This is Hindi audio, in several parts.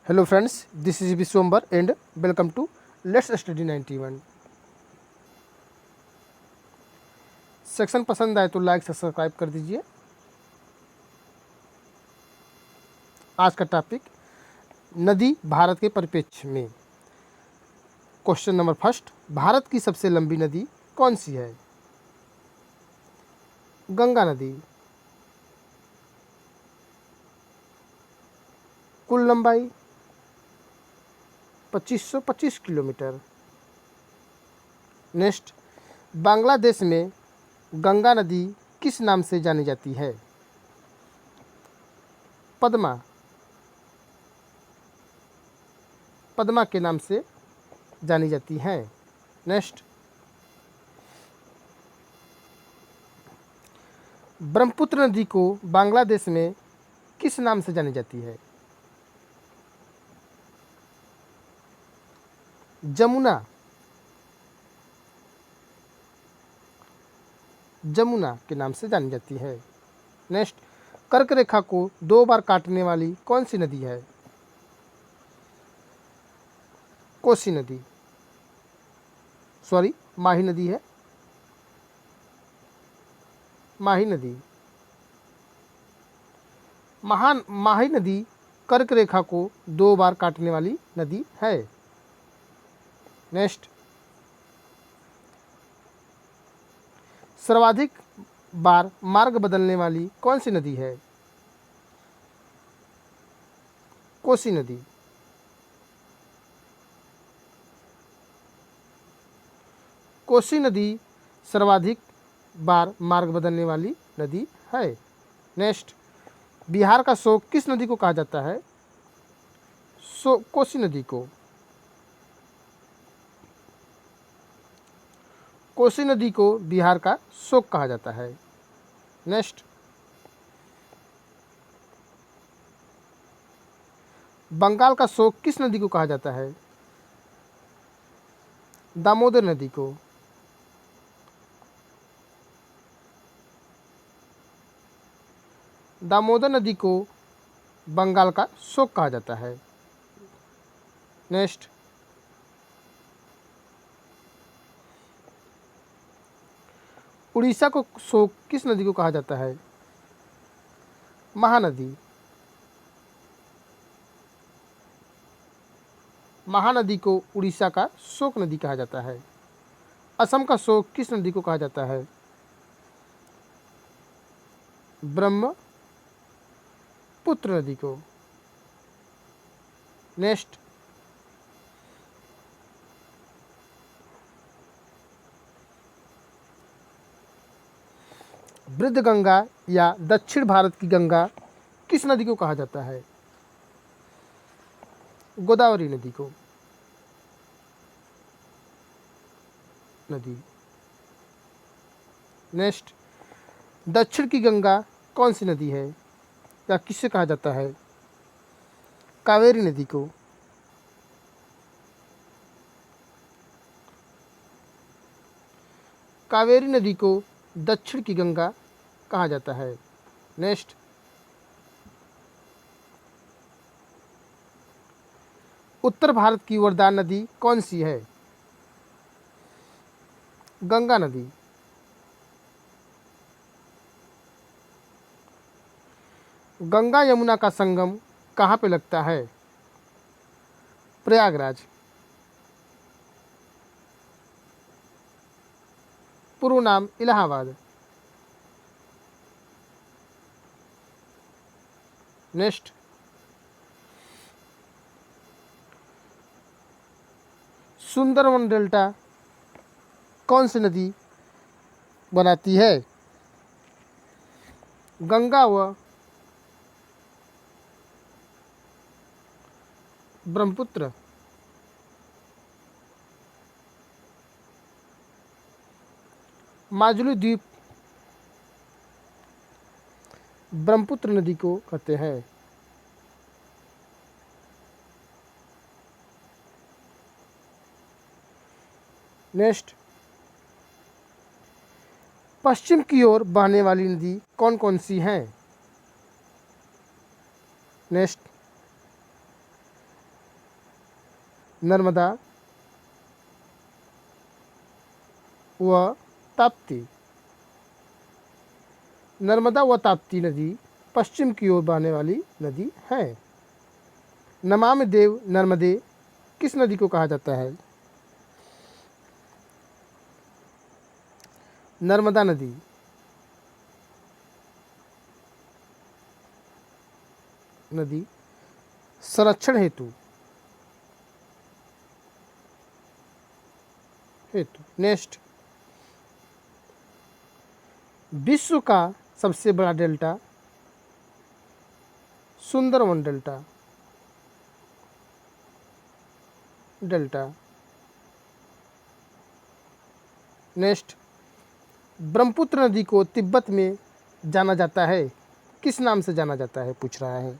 Hello friends, this is Vishwambar and welcome to let's study 91। Section पसंद आए तो लाइक सब्सक्राइब कर दीजिए। आज का टॉपिक नदी भारत के परिप्रेक्ष्य में। क्वेश्चन नंबर फर्स्ट, भारत की सबसे लंबी नदी कौन सी है? गंगा नदी। कुल लंबाई 2525 किलोमीटर। नेक्स्ट, बांग्लादेश में गंगा नदी किस नाम से जानी जाती है? पद्मा। पद्मा के नाम से जानी जाती है। नेक्स्ट, ब्रह्मपुत्र नदी को बांग्लादेश में किस नाम से जानी जाती है? जमुना। जमुना के नाम से जानी जाती है। नेक्स्ट, कर्क रेखा को 2 बार काटने वाली कौन सी नदी है? कोसी नदी। सॉरी, माही नदी है। माही नदी। माही नदी कर्क रेखा को 2 बार काटने वाली नदी है। नेक्स्ट, सर्वाधिक बार मार्ग बदलने वाली कौन सी नदी है? कोसी नदी। कोसी नदी सर्वाधिक बार मार्ग बदलने वाली नदी है। नेक्स्ट, बिहार का शोक किस नदी को कहा जाता है? कोसी नदी को। कोसी नदी को बिहार का शोक कहा जाता है। नेक्स्ट, बंगाल का शोक किस नदी को कहा जाता है? दामोदर नदी को। दामोदर नदी को बंगाल का शोक कहा जाता है। नेक्स्ट, उड़ीसा को शोक किस नदी को कहा जाता है? महानदी। महानदी को उड़ीसा का शोक नदी कहा जाता है। असम का शोक किस नदी को कहा जाता है? ब्रह्मपुत्र नदी को। नेक्स्ट, वृद्ध गंगा या दक्षिण भारत की गंगा किस नदी को कहा जाता है? गोदावरी नदी को। नदी। नेक्स्ट, दक्षिण की गंगा कौन सी नदी है या किससे कहा जाता है? कावेरी नदी को। कावेरी नदी को दक्षिण की गंगा कहा जाता है। नेक्स्ट, उत्तर भारत की वरदान नदी कौन सी है? गंगा नदी। गंगा यमुना का संगम कहाँ पे लगता है? प्रयागराज। पूर्व नाम इलाहाबाद। नेक्स्ट, सुंदरवन डेल्टा कौन सी नदी बनाती है? गंगा व ब्रह्मपुत्र। माजुली द्वीप ब्रह्मपुत्र नदी को कहते हैं। नेक्स्ट, पश्चिम की ओर बहने वाली नदी कौन कौन सी हैं? नेक्स्ट, नर्मदा व ताप्ती। नर्मदा व ताप्ती नदी पश्चिम की ओर बहने वाली नदी है। नमामि देव नर्मदे किस नदी को कहा जाता है? नर्मदा नदी। नदी संरक्षण हेतु नेक्स्ट, विश्व का सबसे बड़ा delta Sundarban delta. Next, Brahmaputra नदी को तिब्बत में जाना जाता है, किस नाम से जाना जाता है पूछ रहा है?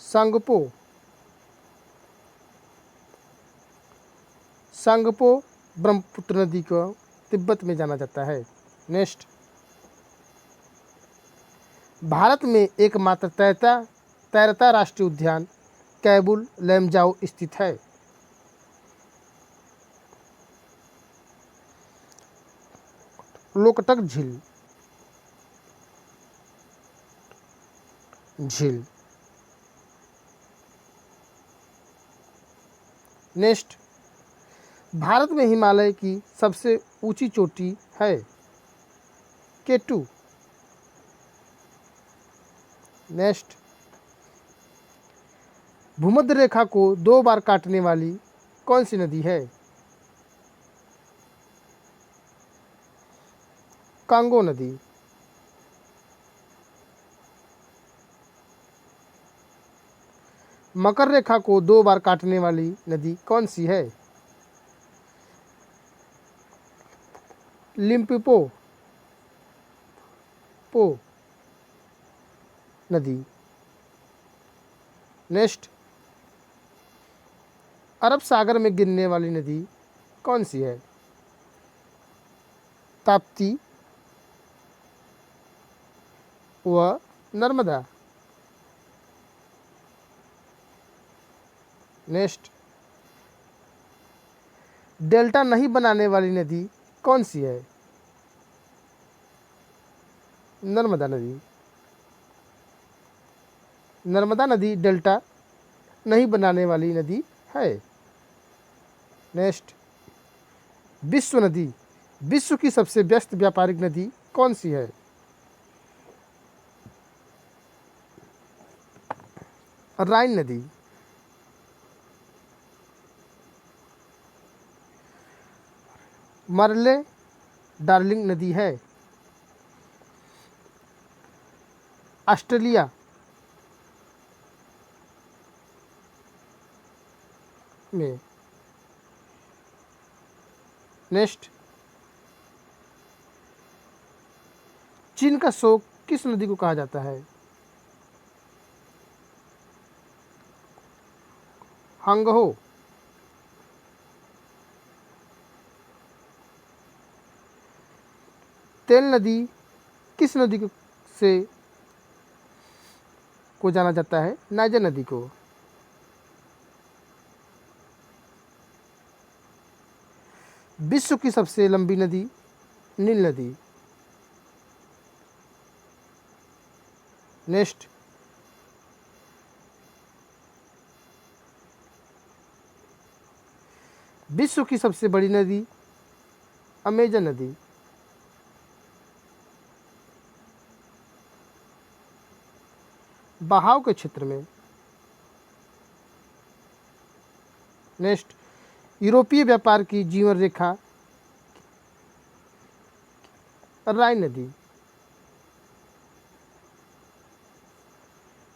सांगपो। सांगपो ब्रह्मपुत्र नदी को तिब्बत में जाना जाता है। नेक्स्ट, भारत में एकमात्र तैरता राष्ट्रीय उद्यान कैबुल लैमजाओ स्थित है। लोकटक झील। नेक्स्ट, भारत में हिमालय की सबसे ऊंची चोटी है K2। नेक्स्ट, भूमध्य रेखा को 2 बार काटने वाली कौन सी नदी है? कांगो नदी। मकर रेखा को 2 बार काटने वाली नदी कौन सी है? लिम्पोपो नदी। नेक्स्ट, अरब सागर में गिरने वाली नदी कौन सी है? ताप्ती व नर्मदा। नेक्स्ट, डेल्टा नहीं बनाने वाली नदी कौन सी है? नर्मदा नदी। नर्मदा नदी डेल्टा नहीं बनाने वाली नदी है। नेक्स्ट, विश्व की सबसे व्यस्त व्यापारिक नदी कौन सी है? राइन नदी। मरले डार्लिंग नदी है ऑस्ट्रेलिया में। नेक्स्ट, चीन का शोक किस नदी को कहा जाता है? हांगहो। तेल नदी किस नदी को जाना जाता है? नाइजर नदी को। विश्व की सबसे लंबी नदी नील नदी। नेक्स्ट, विश्व की सबसे बड़ी नदी अमेजन नदी। बहाव के क्षेत्र में। नेक्स्ट, यूरोपीय व्यापार की जीवन रेखा राइन नदी।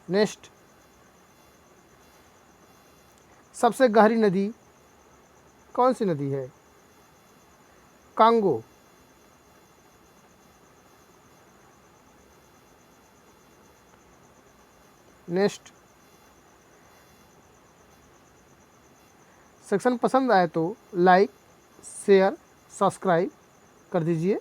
नेक्स्ट, सबसे गहरी नदी कौन सी नदी है? कांगो। नेक्स्ट, सेक्शन पसंद आए तो लाइक शेयर सब्सक्राइब कर दीजिए।